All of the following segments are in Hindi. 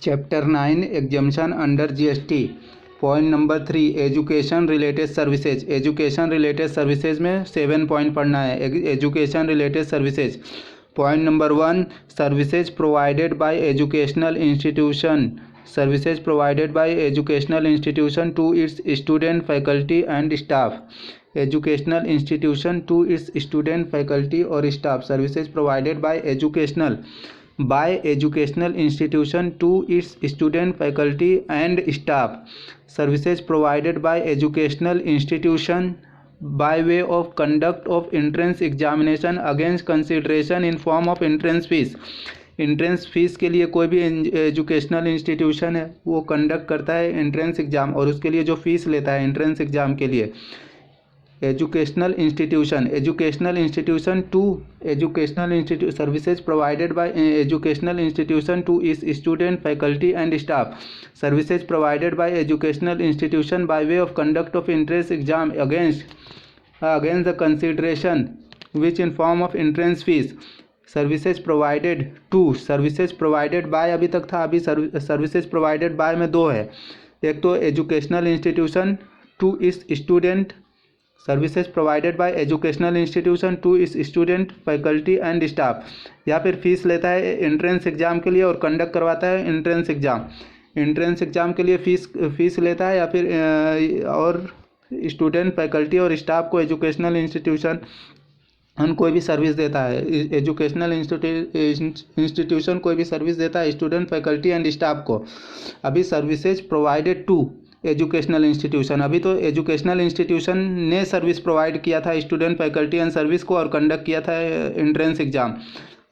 Chapter 9 exemption under GST. Point number 3 education related services. Education related services में 7 पॉइंट पढ़ना है। Education related services. Point number 1 services provided by educational institution. Services provided by educational institution to its student faculty and staff. Educational institution to its student faculty और staff. Services provided by educational institution to its student faculty and staff. Services provided by educational institution by way of conduct of entrance examination against consideration in form of entrance fees. Entrance fees के लिए कोई भी एजुकेशनल इंस्टीट्यूशन है वो कंडक्ट करता है एंट्रेंस एग्ज़ाम, और उसके लिए जो फीस लेता है एंट्रेंस एग्ज़ाम के लिए। Educational institution services provided by educational institution to इस student faculty and staff. Services provided by educational institution by way of conduct of entrance exam against the consideration which in form of entrance fees. Services provided by अभी तक था, अभी सर्विसेज प्रोवाइडेड बाय में दो है। एक तो एजुकेशनल इंस्टीट्यूशन टू इस स्टूडेंट, services provided by educational institution to इस स्टूडेंट फैकल्टी एंड स्टाफ। या फिर फीस लेता है एंट्रेंस एग्ज़ाम के लिए और कंडक्ट करवाता है एंट्रेंस एग्ज़ाम के लिए फीस लेता है, या फिर और स्टूडेंट फैकल्टी और स्टाफ को एजुकेशनल इंस्टीट्यूशन कोई भी सर्विस देता है। एजुकेशनल इंस्टीट्यूशन कोई भी सर्विस देता है स्टूडेंट फैकल्टी एंड स्टाफ को। अभी services provided to educational institution, अभी तो एजुकेशनल इंस्टीट्यूशन ने सर्विस प्रोवाइड किया था स्टूडेंट फैकल्टी एंड सर्विस को और कंडक्ट किया था एंट्रेंस एग्ज़ाम।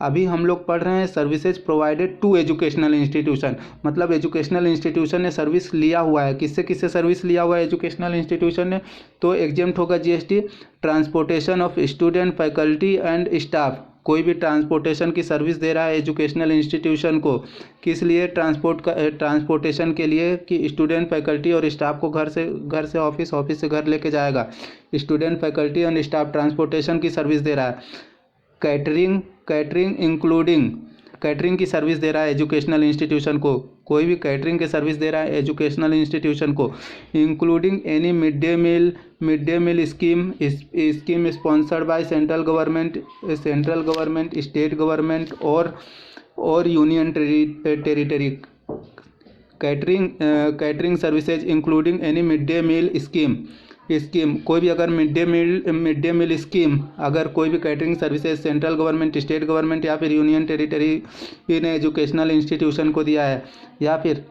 अभी हम लोग पढ़ रहे हैं services provided to educational institution, मतलब एजुकेशनल इंस्टीट्यूशन ने सर्विस लिया हुआ है। किससे सर्विस लिया हुआ है एजुकेशनल इंस्टीट्यूशन ने? तो एग्जेम्प्ट होगा GST. Transportation of student faculty and staff, कोई भी ट्रांसपोर्टेशन की सर्विस दे रहा है एजुकेशनल इंस्टीट्यूशन को, किस लिए? ट्रांसपोर्टेशन के लिए कि स्टूडेंट फैकल्टी और स्टाफ को घर से ऑफिस, ऑफिस से घर लेके जाएगा। Student faculty and staff transportation की सर्विस दे रहा है। कैटरिंग इंक्लूडिंग, कैटरिंग की सर्विस दे रहा है एजुकेशनल इंस्टीट्यूशन को, कोई भी कैटरिंग की सर्विस दे रहा है एजुकेशनल इंस्टीट्यूशन को। Including any mid day meal scheme sponsored by central government, state government और union territory. Catering services including any mid day meal scheme, कोई भी अगर मिड डे मील स्कीम, अगर कोई भी catering services central government, state government या फिर यूनियन टेरिटरी ने एजुकेशनल इंस्टीट्यूशन को दिया है, या फिर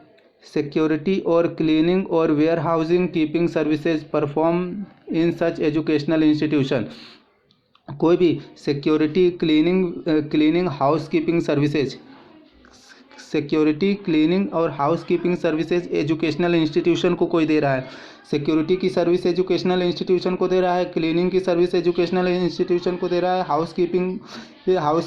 सिक्योरिटी और क्लीनिंग और warehousing keeping services perform in such educational institution. कोई भी security, cleaning house keeping services, security, cleaning और house keeping services educational institution को कोई दे रहा है। सिक्योरिटी की सर्विस एजुकेशनल इंस्टीट्यूशन को दे रहा है, क्लीनिंग की सर्विस एजुकेशनल इंस्टीट्यूशन को दे रहा है, house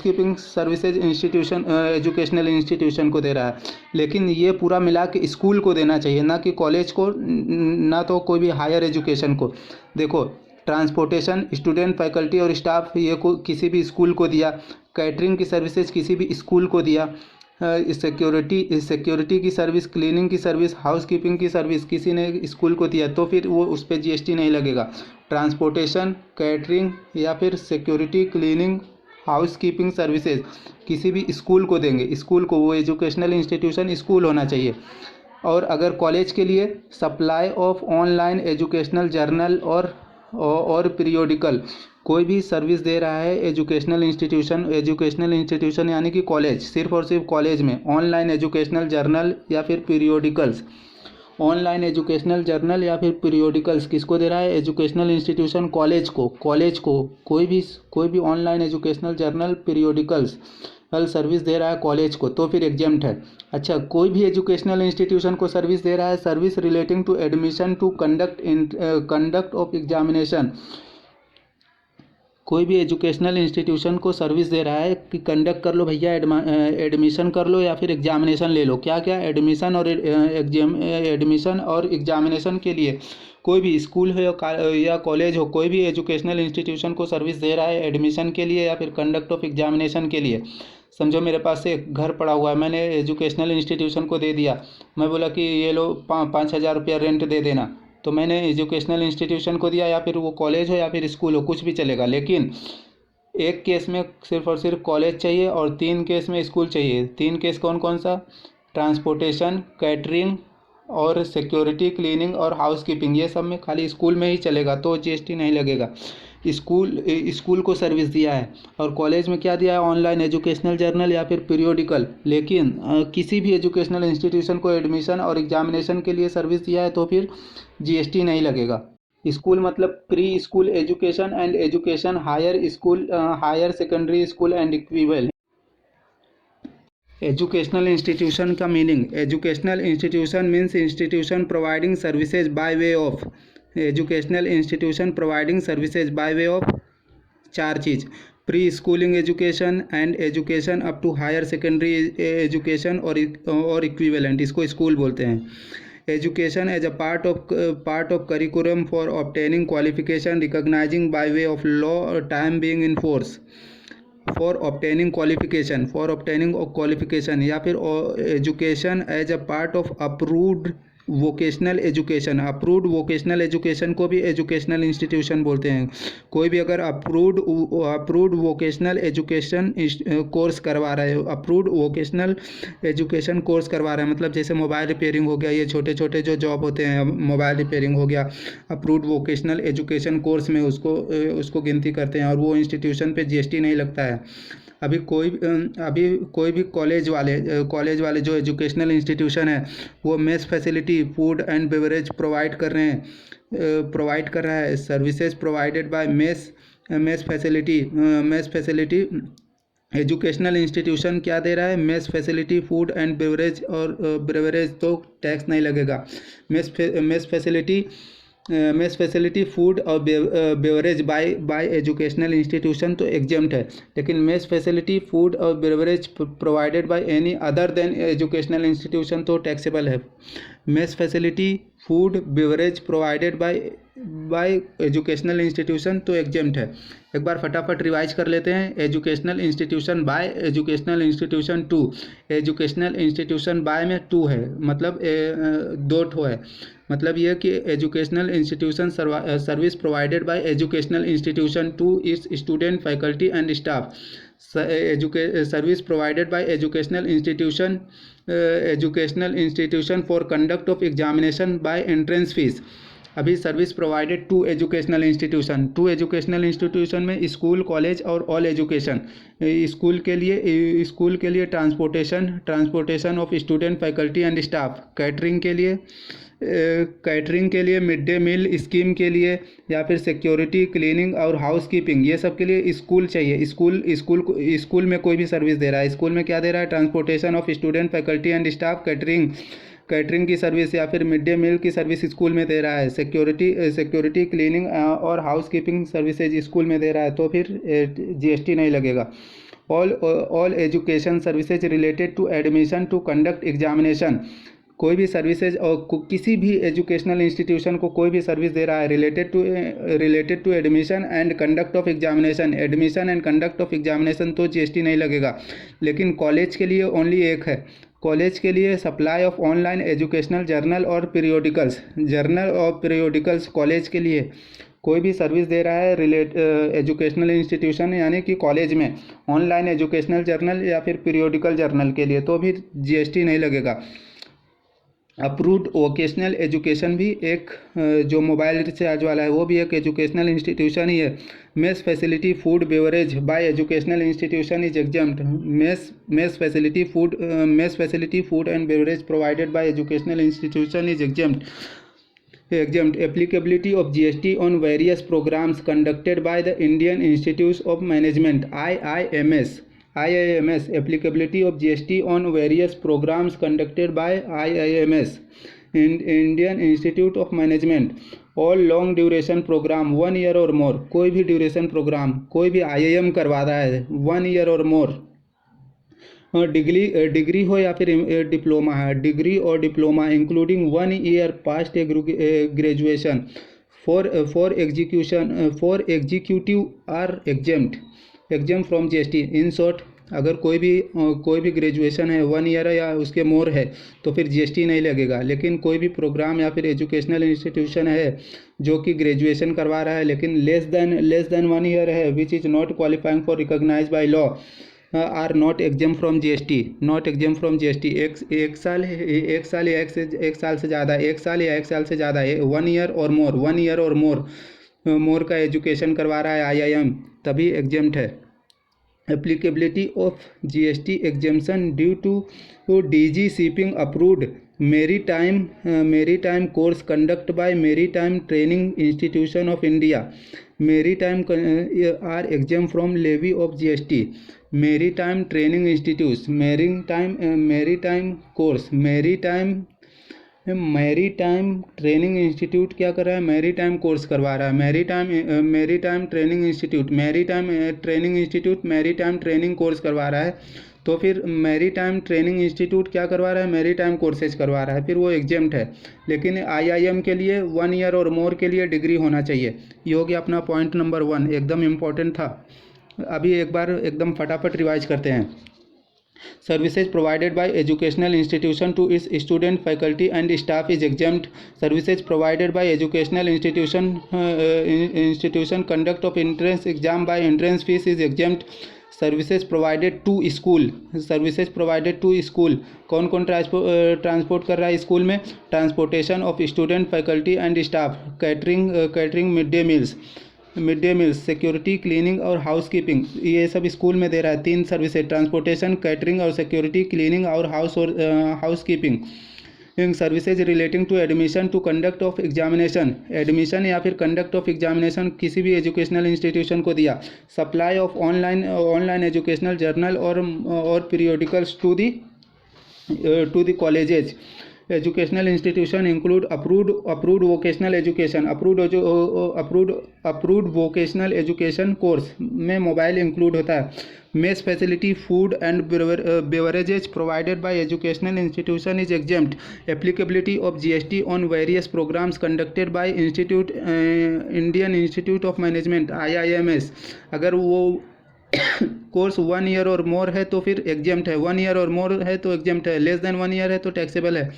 keeping services educational institution को दे रहा है। लेकिन ये पूरा मिला के स्कूल को देना चाहिए, ना कि कॉलेज को, ना तो कोई भी हायर एजुकेशन को। देखो, ट्रांसपोर्टेशन स्टूडेंट फैकल्टी और स्टाफ ये को किसी भी स्कूल को दिया, कैटरिंग की सर्विसेज किसी भी स्कूल को दिया, सिक्योरिटी की सर्विस, क्लीनिंग की सर्विस, हाउस कीपिंग की सर्विस किसी ने स्कूल को दिया, तो फिर वो उस पर जीएसटी नहीं लगेगा। ट्रांसपोर्टेशन, कैटरिंग या फिर security, cleaning, house keeping services किसी भी स्कूल को देंगे, स्कूल को, वो एजुकेशनल इंस्टीट्यूशन स्कूल होना चाहिए। और अगर कॉलेज के लिए supply of online educational journal और पीरियोडिकल, कोई भी सर्विस दे रहा है एजुकेशनल इंस्टीट्यूशन यानी कि कॉलेज, सिर्फ और सिर्फ कॉलेज में ऑनलाइन एजुकेशनल जर्नल या फिर पीरियोडिकल्स, ऑनलाइन एजुकेशनल जर्नल या फिर पीरियोडिकल्स किसको दे रहा है? एजुकेशनल इंस्टीट्यूशन कॉलेज को कोई भी online educational journal periodicals service दे रहा है कॉलेज को, तो फिर एग्जेम्प्ट है। अच्छा, कोई भी एजुकेशनल इंस्टीट्यूशन को सर्विस दे रहा है, service relating to admission to conduct of examination, कोई भी एजुकेशनल इंस्टीट्यूशन को सर्विस दे रहा है कि कंडक्ट कर लो भैया, एडमिशन कर लो या फिर एग्जामिनेशन ले लो। क्या एडमिशन और एग्जामिनेशन के लिए कोई भी स्कूल हो या कॉलेज हो, कोई भी एजुकेशनल इंस्टीट्यूशन को सर्विस दे रहा है एडमिशन के लिए या फिर कंडक्ट ऑफ एग्जामिनेशन के लिए। समझो मेरे पास एक घर पड़ा हुआ है, मैंने एजुकेशनल इंस्टीट्यूशन को दे दिया, मैं बोला कि ये लो 5,000 रुपया रेंट दे देना, तो मैंने एजुकेशनल इंस्टीट्यूशन को दिया, या फिर वो कॉलेज हो या फिर स्कूल हो, कुछ भी चलेगा। लेकिन एक केस में सिर्फ और सिर्फ कॉलेज चाहिए और 3 केस में स्कूल चाहिए। 3 केस कौन कौन सा? ट्रांसपोर्टेशन, कैटरिंग और सिक्योरिटी, क्लीनिंग और हाउसकीपिंग। ये सब में खाली स्कूल में ही चलेगा, तो जीएसटी नहीं लगेगा। स्कूल को सर्विस दिया है और कॉलेज में क्या दिया है? ऑनलाइन एजुकेशनल जर्नल या फिर पीरियोडिकल। लेकिन किसी भी एजुकेशनल इंस्टीट्यूशन को एडमिशन और एग्जामिनेशन के लिए सर्विस दिया है तो फिर जीएसटी नहीं लगेगा। स्कूल मतलब pre school education and education, higher school, higher secondary school and equivalent. Educational institution का meaning, educational institution means institution providing services by way of, educational institution providing services by way of 4 चीज़: pre schooling education and education up to higher secondary education और इक्विवेलेंट, इसको स्कूल बोलते हैं। Education as a part of curriculum for obtaining qualification recognizing by way of law time being in force, for obtaining qualification, या फिर education as a part of approved vocational education. Approved vocational education को भी एजुकेशनल इंस्टीट्यूशन बोलते हैं। कोई भी अगर अप्रूव्ड वोकेशनल एजुकेशन कोर्स करवा रहे हो, अप्रूव्ड वोकेशनल एजुकेशन कोर्स करवा रहे हैं, मतलब जैसे मोबाइल रिपेयरिंग हो गया, ये छोटे छोटे जो जॉब होते हैं, मोबाइल रिपेयरिंग हो गया, अप्रूव्ड वोकेशनल एजुकेशन कोर्स में उसको गिनती करते हैं और वो इंस्टीट्यूशन पे जीएसटी नहीं लगता है। अभी कोई भी कॉलेज वाले जो एजुकेशनल इंस्टीट्यूशन है वो mess facility, food and beverage provide कर रहा है। Services provided bye mess facility. Educational institution क्या दे रहा है? Mess facility, food and beverage, और बेवरेज तो टैक्स नहीं लगेगा। मेस फैसिलिटी, फूड और बेवरेज बाय एजुकेशनल इंस्टीट्यूशन तो एग्जेम्प्ट है, लेकिन मेस फैसिलिटी, फूड और beverage provided by any other than educational institution तो टैक्सेबल है। Mess facility, food, beverage provided by educational institution तो एग्जेम्प्ट है। एक बार फटाफट रिवाइज कर लेते हैं। Educational institution by, educational institution to. Educational institution by में 2 है, मतलब 2 ठो है। मतलब यह कि educational institution service provided by educational institution to its student, faculty and staff. Service provided by educational institution for conduct of examination by entrance fees. अभी service provided to educational institution में स्कूल, कॉलेज और ऑल एजुकेशन। स्कूल के लिए transportation of student, faculty and staff. Catering के लिए, मिड डे मील स्कीम के लिए, या फिर सिक्योरिटी, क्लीनिंग और हाउस कीपिंग, ये सब के लिए स्कूल चाहिए। स्कूल में कोई भी सर्विस दे रहा है। स्कूल में क्या दे रहा है? Transportation of student, faculty and staff. Catering की सर्विस या फिर मिड डे मील की सर्विस स्कूल में दे रहा है। सिक्योरिटी, क्लीनिंग और हाउस कीपिंग सर्विसेज स्कूल में दे रहा है, तो फिर जीएसटी नहीं लगेगा। All education services related to admission to conduct examination. कोई भी सर्विसेज और किसी भी एजुकेशनल इंस्टीट्यूशन को कोई भी सर्विस दे रहा है related to admission and conduct of examination, admission and conduct of examination तो जीएसटी नहीं लगेगा। लेकिन कॉलेज के लिए ओनली एक है। कॉलेज के लिए supply of online educational journal और पीरियोडिकल्स कॉलेज के लिए कोई भी सर्विस दे रहा है एजुकेशनल इंस्टीट्यूशन यानी कि कॉलेज में ऑनलाइन एजुकेशनल जर्नल या फिर पीरियोडिकल जर्नल के लिए, तो भी जीएसटी नहीं लगेगा। अप्रूव्ड वोकेशनल एजुकेशन भी एक जो मोबाइल रिचार्ज वाला है वो भी एक एजुकेशनल इंस्टीट्यूशन ही है। Mess facility, food, beverage by educational institution is exempt. Mess facility, food and beverage provided by educational institution is exempt. Applicability of GST on various programs conducted by the Indian Institute of Management IIMS. Applicability of GST on various programs conducted by IIMS Indian Institute of Management. All long duration program 1 year or more. कोई भी ड्यूरेशन प्रोग्राम कोई भी IIM करवा रहा है 1 year और मोर, डिग्री हो या फिर डिप्लोमा है, डिग्री और diploma including 1 year past graduation for executive are exempt from GST. In short अगर कोई भी ग्रेजुएशन है 1 ईयर है या उसके मोर है तो फिर जीएसटी नहीं लगेगा। लेकिन कोई भी प्रोग्राम या फिर एजुकेशनल इंस्टीट्यूशन है जो कि ग्रेजुएशन करवा रहा है लेकिन लेस देन 1 ईयर है, which is not qualifying for recognised by law, are not exempt from GST, not exempt from GST. एक साल या एक साल से ज़्यादा, 1 साल से ज़्यादा, 1 ईयर और मोर का एजुकेशन करवा रहा है आईआईएम, तभी एग्जाम्ड है। Applicability of GST exemption due to DG shipping approved maritime course conduct by maritime training institution of India, maritime are exempt from levy of GST. Maritime training institute, maritime course, maritime training institute क्या कर रहा है, मैरीटाइम कोर्स करवा रहा है। Maritime training institute maritime training course करवा रहा है। तो फिर मैरीटाइम ट्रेनिंग इंस्टीट्यूट क्या करवा रहा है, मैरीटाइम कोर्सेज करवा रहा है, फिर वो एग्जाम्ड है। लेकिन आईआईएम के लिए 1 ईयर और मोर के लिए डिग्री होना चाहिए। ये हो गया अपना पॉइंट नंबर 1, एकदम इम्पोर्टेंट था। अभी एक बार एकदम फटाफट रिवाइज करते हैं। Services provided by educational institution to its student, faculty and staff is exempt. Services provided by educational institution conduct of entrance exam by entrance fees is exempt. Services provided to school, कौन कौन ट्रांसपोर्ट कर रहा है स्कूल में, transportation of student, faculty and staff, catering mid day meals, security, cleaning और हाउस कीपिंग, ये सब स्कूल में दे रहा है। 3 सर्विसेज, ट्रांसपोर्टेशन, कैटरिंग और सिक्योरिटी, क्लीनिंग और house keeping. Services relating to admission to conduct of examination, admission या फिर कंडक्ट ऑफ एग्जामिनेशन किसी भी एजुकेशनल इंस्टीट्यूशन को दिया। Supply of online educational journal और periodicals to the colleges. Educational institution include approved vocational education, approved vocational education course में मोबाइल इंक्लूड होता है। Mess facility, food and beverages provided by educational institution is exempt. Applicability of GST on various programs conducted by Indian Institute of Management IIMS। अगर वो कोर्स 1 ईयर और मोर है तो फिर एग्जेम्प्ट है, 1 ईयर और मोर है तो एग्जेम्प्ट है, लेस देन 1 ईयर है तो टैक्सेबल है।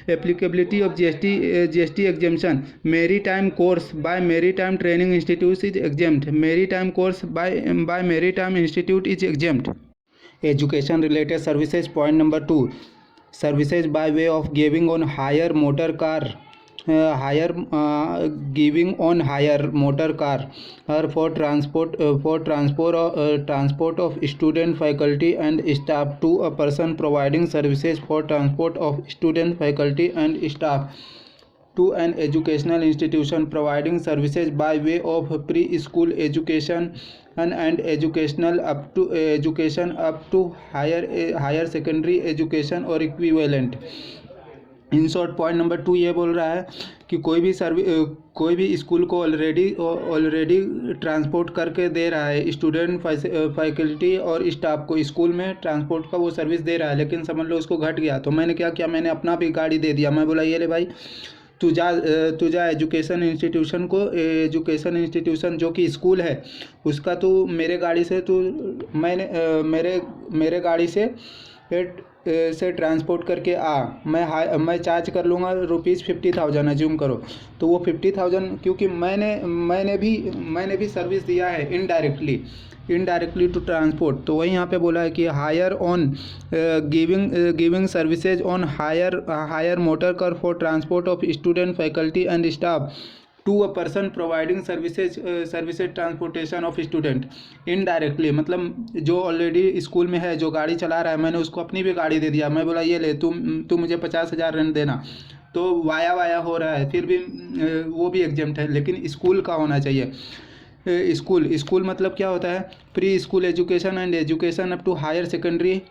Applicability of GST exemption, maritime course by maritime training institute is exempt, maritime course by maritime institute is exempt. Education related services, point number 2, services by way of giving on hire motor car, giving on hire motor car or for transport of student, faculty and staff to a person providing services for transport of student, faculty and staff to an educational institution providing services by way of pre-school education and education up to higher secondary education or equivalent। In short point number 2 ये बोल रहा है कि कोई भी स्कूल को ऑलरेडी ट्रांसपोर्ट करके दे रहा है स्टूडेंट, फैकल्टी और स्टाफ को, स्कूल में ट्रांसपोर्ट का वो सर्विस दे रहा है, लेकिन समझ लो उसको घट गया। तो मैंने क्या किया, मैंने अपना भी गाड़ी दे दिया। मैं बोला ये ले भाई तू जा एजुकेशन इंस्टीट्यूशन जो कि स्कूल है उसका तू मेरे गाड़ी से मेरे गाड़ी से ट्रांसपोर्ट करके आ, मैं चार्ज कर लूँगा ₹50,000 अज्यूम करो। तो वो 50,000 क्योंकि मैंने भी सर्विस दिया है इनडायरेक्टली टू ट्रांसपोर्ट। तो वही यहाँ पे बोला है कि hire on giving services on hire motor car for transport of student, faculty and staff to a person providing services transportation of student. Indirectly मतलब जो ऑलरेडी स्कूल में है, जो गाड़ी चला रहा है, मैंने उसको अपनी भी गाड़ी दे दिया। मैं बोला ये ले तू मुझे 50,000 रन देना, तो वाया हो रहा है, फिर भी वो भी एग्जेम्प्ट है। लेकिन स्कूल का होना चाहिए। स्कूल मतलब क्या होता है, pre school education and education up to higher secondary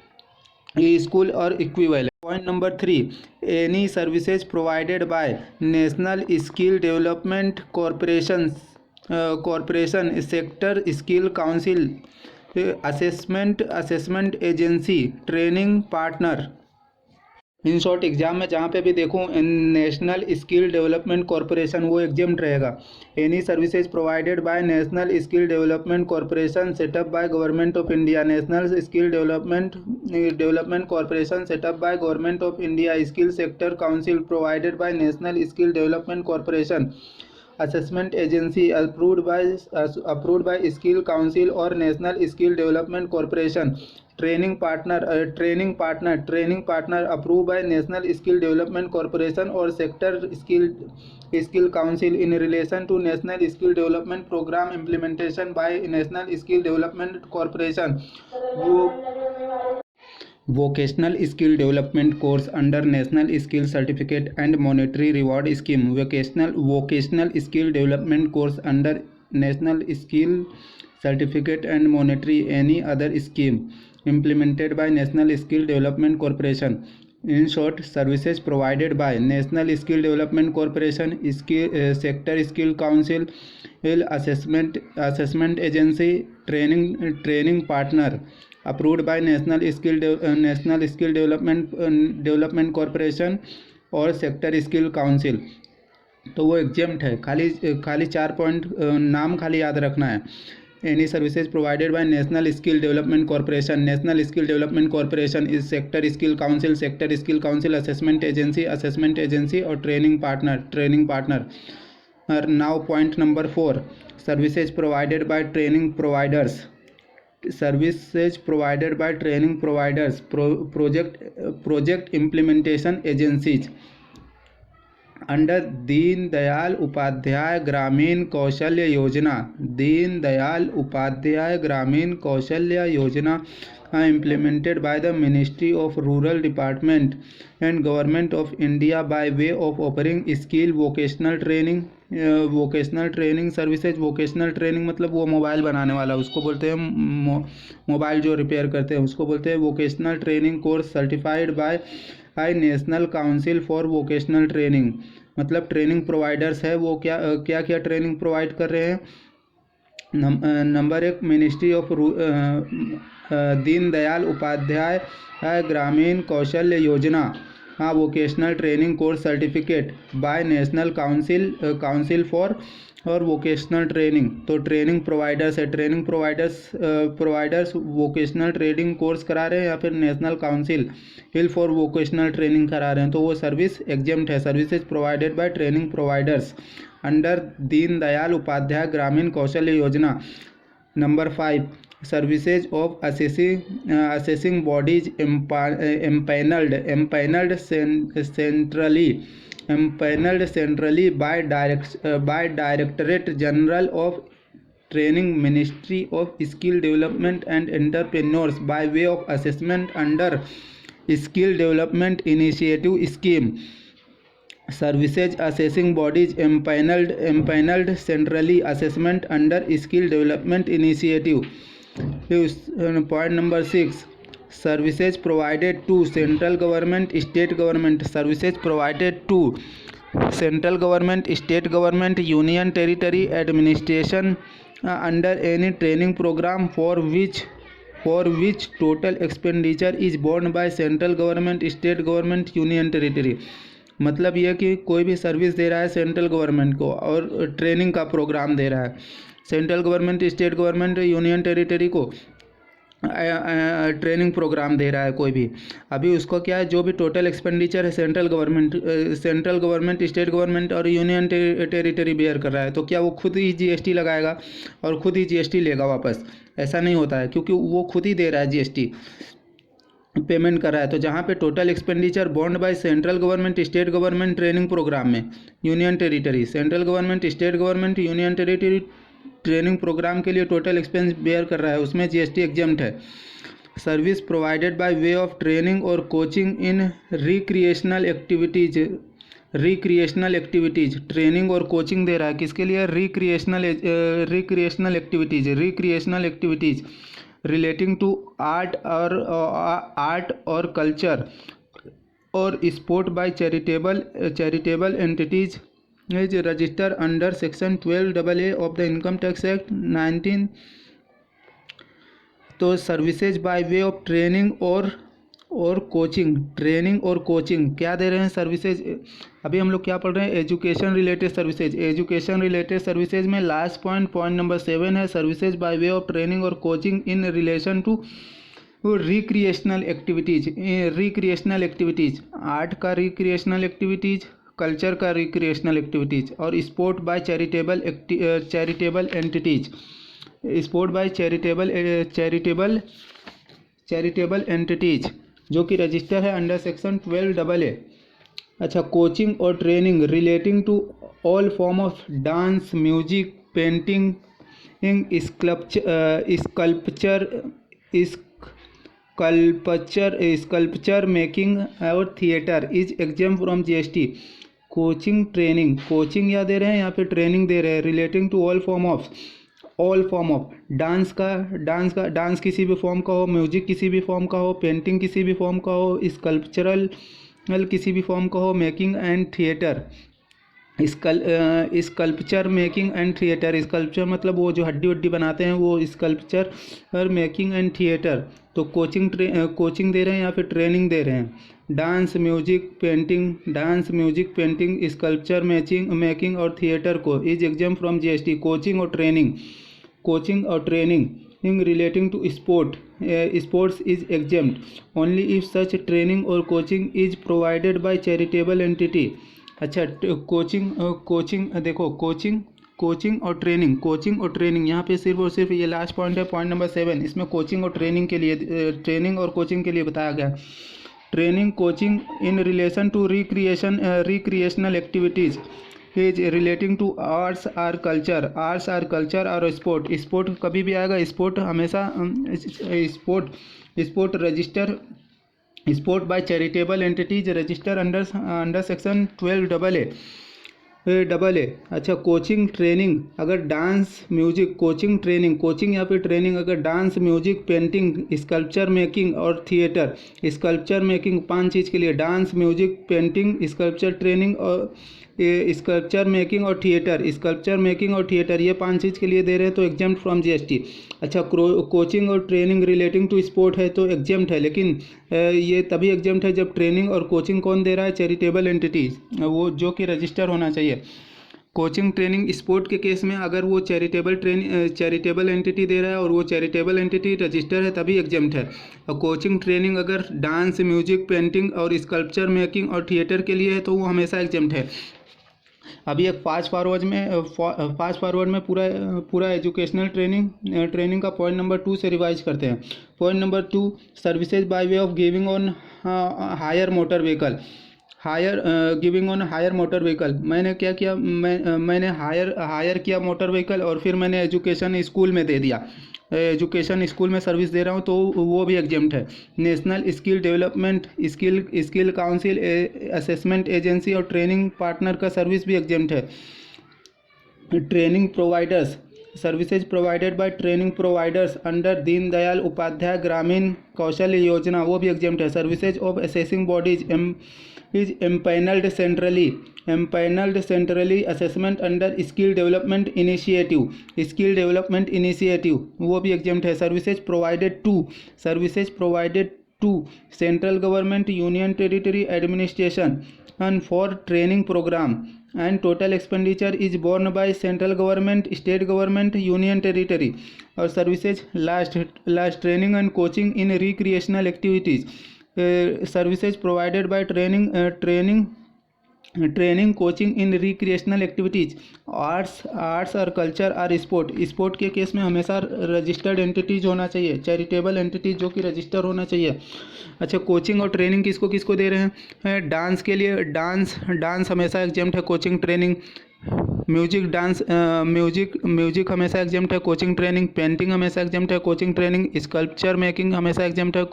school और equivalent. Point number 3, any services provided by national skill development corporation, sector skill council, assessment agency, training partner in short exam में जहाँ पे भी देखूँ नेशनल स्किल डेवलपमेंट कॉरपोरेशन वो एग्जाम्ड रहेगा। Any services provided by national skill development corporation set up by government of India. National skill development corporation set up by government of India. Skill sector council provided by national skill development corporation. assessment agency approved by skill council or national skill development corporation। training partner approved by national skill development corporation or sector skill council in relation to national skill development program implementation by national skill development corporation। Vocational skill development course under national skill certificate and monetary reward scheme. Vocational skill development course under national skill certificate and monetary any other scheme implemented by National Skill Development Corporation। In short, services provided by National Skill Development Corporation, Sector Skill Council, Assessment Agency, Training Partner approved by National Skill Development Corporation और सेक्टर स्किल काउंसिल। तो वो एग्जाम्ड है। खाली 4 पॉइंट नाम खाली याद रखना है। Any services provided by national skill development corporation. National skill development corporation is sector skill council assessment agency और training partner. Now point number 4, services provided by training providers. Project implementation agencies under Deendayal Upadhyaya Grameen Kaushalya योजना implemented by the Ministry of Rural Development and Government of India by way of offering skill vocational training services. Vocational training मतलब वो मोबाइल बनाने वाला, उसको बोलते हैं मोबाइल जो रिपेयर करते हैं उसको बोलते हैं vocational training course certified by national council for vocational training. मतलब ट्रेनिंग प्रोवाइडर्स है वो क्या ट्रेनिंग प्रोवाइड कर रहे हैं। Number 1, ministry of Deendayal Upadhyaya Grameen Kaushalya Yojana vocational training course certificate by national council for और वोकेशनल ट्रेनिंग। तो ट्रेनिंग प्रोवाइडर्स है। Training providers vocational training course करा रहे हैं या फिर national council for vocational training करा रहे हैं, तो वो सर्विस एग्जाम्ड है। Services provided by training providers under Deendayal Upadhyaya Grameen Kaushalya Yojana. Number 5, services of assessing bodies empanelled centrally by directorate general of training ministry of skill development and entrepreneurs by way of assessment under skill development initiative scheme. Services assessing bodies empanelled centrally assessment under skill development initiative. Point number 6, services provided to central government state government. Services provided to central government state government union territory administration under any training programme for which total expenditure is borne by central government state government union territory. मतलब यह कि कोई भी सर्विस दे रहा है सेंट्रल गवर्नमेंट को और ट्रेनिंग का प्रोग्राम दे रहा है, central government state government union territory को ट्रेनिंग प्रोग्राम दे रहा है कोई भी, अभी उसको क्या है जो भी टोटल एक्सपेंडिचर है सेंट्रल गवर्नमेंट स्टेट गवर्नमेंट और यूनियन टेरिटरी बेयर कर रहा है, तो क्या वो खुद ही जीएसटी लगाएगा और खुद ही जीएसटी लेगा वापस? ऐसा नहीं होता है, क्योंकि वो खुद ही दे रहा है जीएसटी पेमेंट कर रहा है। तो जहाँ पे total expenditure bond by central government state government training program में union territory, central government state government union territory training program के लिए टोटल एक्सपेंस बेयर कर रहा है, उसमें जीएसटी एग्जम्प्ट है। Service provided by way of training और coaching in recreational activities training और कोचिंग दे रहा है किसके लिए? Recreational activities relating to art और कल्चर और sport by charitable entities is register under section 12AA of the income tax act 19। तो services by way of training और और कोचिंग, ट्रेनिंग और कोचिंग क्या दे रहे हैं सर्विसेज। अभी हम लोग क्या पढ़ रहे हैं, education related services. Education related services में लास्ट पॉइंट नंबर 7 है, services by way of training और coaching in relation to recreational activities. Recreational activities, art का रिक्रिएशनल एक्टिविटीज, कल्चर का रिक्रिएशनल एक्टिविटीज, और sport by charitable entities. Sport by charitable entities जो कि रजिस्टर है अंडर सेक्शन 12AA। अच्छा, कोचिंग और training relating to all form of dance, music, painting, sculpture making और theatre is exempt from GST। Coaching, training, coaching या दे रहे हैं यहाँ पे ट्रेनिंग दे रहे हैं, relating to all form of dance किसी भी फॉर्म का हो, म्यूजिक किसी भी फॉर्म का हो, पेंटिंग किसी भी फॉर्म का हो, स्कल्पचरल किसी भी फॉर्म का हो, making and theatre, sculpture making and theatre. Sculpture मतलब वो जो हड्डी वड्डी बनाते हैं वो स्कल्पचर, मेकिंग एंड थिएटर। तो कोचिंग दे रहे हैं या फिर ट्रेनिंग दे रहे हैं। Dance music painting sculpture making और थिएटर को is exempt from GST। Coaching और training in relating to sports is exempt only if such training और coaching is provided by charitable entity. अच्छा, कोचिंग और ट्रेनिंग यहाँ पे सिर्फ और सिर्फ ये लास्ट पॉइंट है, पॉइंट नंबर 7। इसमें कोचिंग और ट्रेनिंग के लिए, ट्रेनिंग और कोचिंग के लिए बताया गया। Training coaching in relation to recreational activities is relating to arts or culture और स्पोर्ट कभी भी आएगा। स्पोर्ट हमेशा sport register, sport by charitable entities register under section 12AA। अच्छा, कोचिंग ट्रेनिंग अगर डांस म्यूजिक, कोचिंग या फिर ट्रेनिंग अगर dance music painting sculpture making और थिएटर। स्कल्पचर मेकिंग 5 चीज़ के लिए, dance music painting sculpture training और स्कल्पचर मेकिंग और थिएटर, ये 5 चीज़ के लिए दे रहे हैं तो एग्जाम्ड फ्रॉम GST। अच्छा, कोचिंग और ट्रेनिंग रिलेटिंग टू स्पोर्ट है तो एग्जाम्ड है, लेकिन ये तभी एग्जाम्ड है जब ट्रेनिंग और कोचिंग कौन दे रहा है, चैरिटेबल एंटिटीज, वो जो कि रजिस्टर होना चाहिए। कोचिंग ट्रेनिंग स्पोर्ट के केस में अगर वो चैरिटेबल एंटिटी दे रहा है और वो चैरिटेबल एंटिटी रजिस्टर है तभी एग्जाम्ड है। और कोचिंग ट्रेनिंग अगर डांस म्यूजिक पेंटिंग और स्कल्पचर मेकिंग और थिएटर के लिए है तो वो हमेशा एग्जाम्ड है। अभी एक फास्ट फॉरवर्ड में पूरा एजुकेशनल ट्रेनिंग का पॉइंट नंबर 2 से रिवाइज करते हैं। Point number 2, services by way of giving on hire motor motor vehicle. मैंने क्या किया, मैंने हायर किया मोटर व्हीकल और फिर मैंने एजुकेशन स्कूल में दे दिया, एजुकेशन स्कूल में सर्विस दे रहा हूँ तो वो भी एग्जाम्ड है। National skill development skill council assessment agency और ट्रेनिंग पार्टनर का सर्विस भी एग्जाम्ड है। Training providers, services provided by training providers under Deendayal Upadhyaya Grameen Kaushal Yojana, वो भी एग्जाम्ड है। Services of assessing bodies is empaneled centrally assessment under skill development initiative, वो भी एग्जाम्ड है। Services provided to central government union territory administration and for training program and total expenditure is borne by central government, state government, union territory। और services last training and coaching in recreational activities, services provided by training coaching in recreational activities arts और कल्चर और स्पोर्ट के केस में हमेशा रजिस्टर्ड एंटिटीज होना चाहिए, चैरिटेबल एंटिटीज जो कि रजिस्टर होना चाहिए। अच्छा, कोचिंग और ट्रेनिंग किसको दे रहे हैं, डांस के लिए डांस हमेशा एग्जाम्ड है, कोचिंग ट्रेनिंग। म्यूजिक हमेशा एग्जाम्ड है, कोचिंग ट्रेनिंग। पेंटिंग हमेशा एग्जाम्ड है, कोचिंग ट्रेनिंग। स्कल्पचर मेकिंग हमेशा एग्जाम्ड है,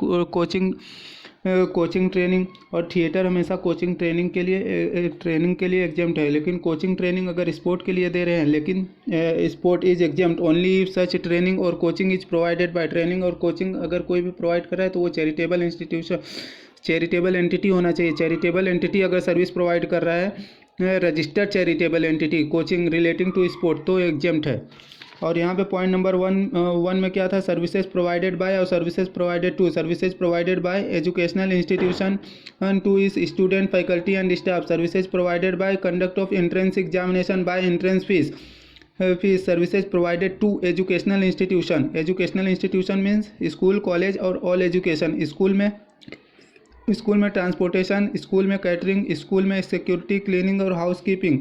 कोचिंग ट्रेनिंग। और थिएटर हमेशा कोचिंग ट्रेनिंग के लिए एग्जाम्ड है। लेकिन कोचिंग ट्रेनिंग अगर स्पोर्ट के लिए दे रहे हैं, लेकिन sport is exempt only if such training और coaching is provided by, training और कोचिंग अगर कोई भी प्रोवाइड कर रहा है तो वो चैरिटेबल एंटिटी होना चाहिए। चैरिटेबल एंटिटी अगर सर्विस प्रोवाइड कर रहा है, registered charitable entity, coaching relating to sport, तो एग्जाम्ड है। और यहाँ पे पॉइंट नंबर वन में क्या था, सर्विसेज प्रोवाइडेड बाय और services provided to. Services provided by educational institution to इस student faculty and staff. Services provided by conduct of entrance examination by entrance fees. Services provided to educational institution. Educational institution means school, college और ऑल एजुकेशन। स्कूल में ट्रांसपोर्टेशन, स्कूल में कैटरिंग, स्कूल में सिक्योरिटी, क्लीनिंग और हाउस कीपिंग,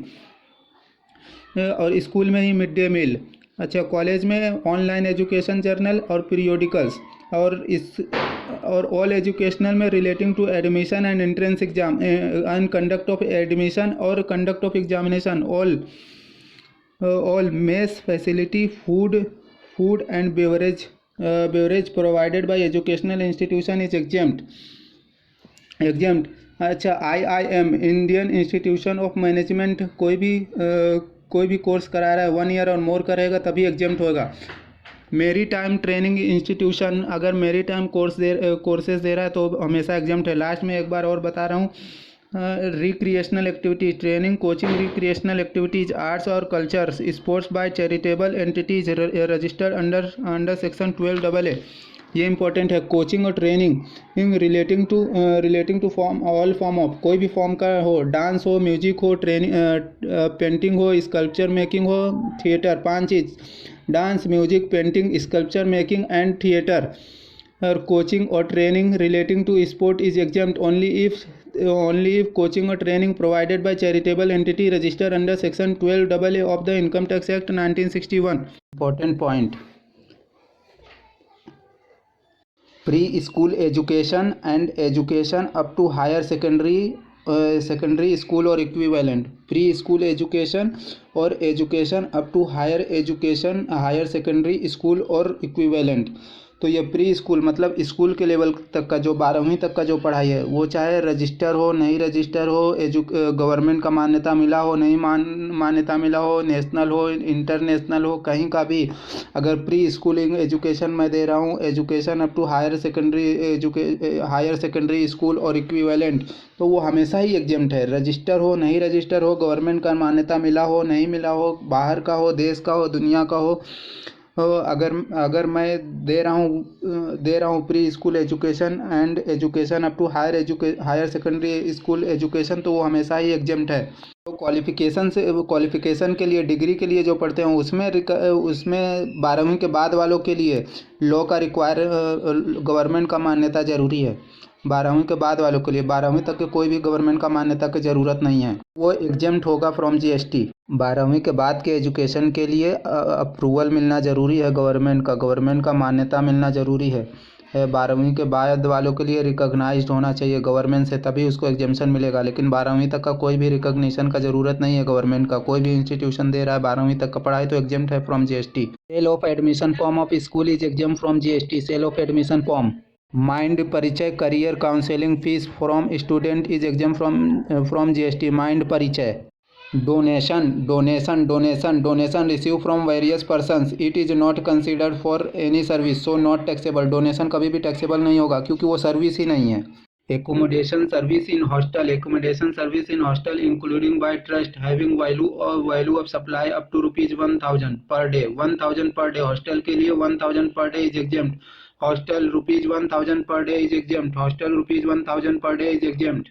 और स्कूल में ही मिड डे मील। अच्छा, कॉलेज में ऑनलाइन एजुकेशन जर्नल और पीरियोडिकल्स, और ऑल एजुकेशनल में relating to admission and entrance exam and conduct of admission और conduct of examination. All mess facility, food and beverage provided by educational institution is exempt. अच्छा, IIM Indian institution of management कोई भी कोर्स करा रहा है 1 ईयर और मोर करेगा तभी एग्जाम्प्ट होगा। मेरी टाइम ट्रेनिंग इंस्टीट्यूशन अगर मेरी टाइम कोर्सेज दे रहा है तो हमेशा एग्जाम्प्ट है। लास्ट में एक बार और बता रहा हूँ, recreational activities, training, coaching, recreational activities, arts और cultures, sports by charitable entities registered under section 12AA। ये इंपॉर्टेंट है। कोचिंग और training relating to form, all form of, कोई भी फॉर्म का हो, डांस हो, म्यूजिक हो, ट्रेनिंग, पेंटिंग हो, स्कल्पचर मेकिंग हो, थिएटर। 5 चीज़, dance, music, painting, sculpture making and theatre. और कोचिंग और training relating to sport is exempt only if coaching और training provided by charitable entity registered under section 12AA of the income tax act 1961। Important point, pre school education and education up to higher secondary school और इक्विवेलेंट। प्री स्कूल एजुकेशन और education up to higher secondary school और इक्विवेलेंट। तो ये प्री स्कूल मतलब स्कूल के लेवल तक का जो 12वीं तक का जो पढ़ाई है, वो चाहे रजिस्टर हो नहीं रजिस्टर हो, गवर्नमेंट का मान्यता मिला हो नहीं मान्यता मिला हो, नेशनल हो इंटरनेशनल हो, कहीं का भी अगर प्री स्कूलिंग एजुकेशन मैं दे रहा हूँ, education up to higher secondary school और इक्विवेलेंट, तो वो हमेशा ही एग्जाम्प्ट है। रजिस्टर हो नहीं रजिस्टर हो, गवर्नमेंट का मान्यता मिला हो नहीं मिला हो, बाहर का हो, देश का हो, दुनिया का हो, अगर मैं दे रहा हूँ pre school education and education up to higher secondary school education, तो वो हमेशा ही एग्जाम्प्ट है। तो क्वालिफिकेशन के लिए, डिग्री के लिए जो पढ़ते हैं उसमें 12वीं के बाद वालों के लिए लॉ का गवर्नमेंट का मान्यता ज़रूरी है। 12वीं के बाद वालों के लिए, 12वीं तक के कोई भी गवर्नमेंट का मान्यता की ज़रूरत नहीं है, वो एग्जाम्प्ट होगा फ्रॉम GST। 12वीं के बाद के एजुकेशन के लिए अप्रूवल मिलना ज़रूरी है गवर्नमेंट का मान्यता मिलना ज़रूरी है। 12वीं के बाद वालों के लिए रिकॉग्नाइज्ड होना चाहिए गवर्नमेंट से, तभी उसको एग्जाम्पशन मिलेगा। लेकिन 12वीं तक का कोई भी रिकॉग्निशन का ज़रूरत नहीं है गवर्नमेंट का। कोई भी इंस्टीट्यूशन दे रहा है 12वीं तक का पढ़ाई तो एग्जाम्प्ट है from GST। Sale of admission form of school is exempt from GST। Sale of admission form, mind परिचय, career counselling fees from student is exempt from GST। Mind परिचय, donation receive from various persons, it is not considered for any service, so not taxable. Donation कभी भी टैक्सेबल नहीं होगा क्योंकि वो सर्विस ही नहीं है। Accommodation service in hostel including by trust having value of supply up to ₹1000 per day. 1000 per day hostel के लिए, 1000 per day is exempt. Hostel ₹1000 per day is exempt. Hostel ₹1000 per day is exempt.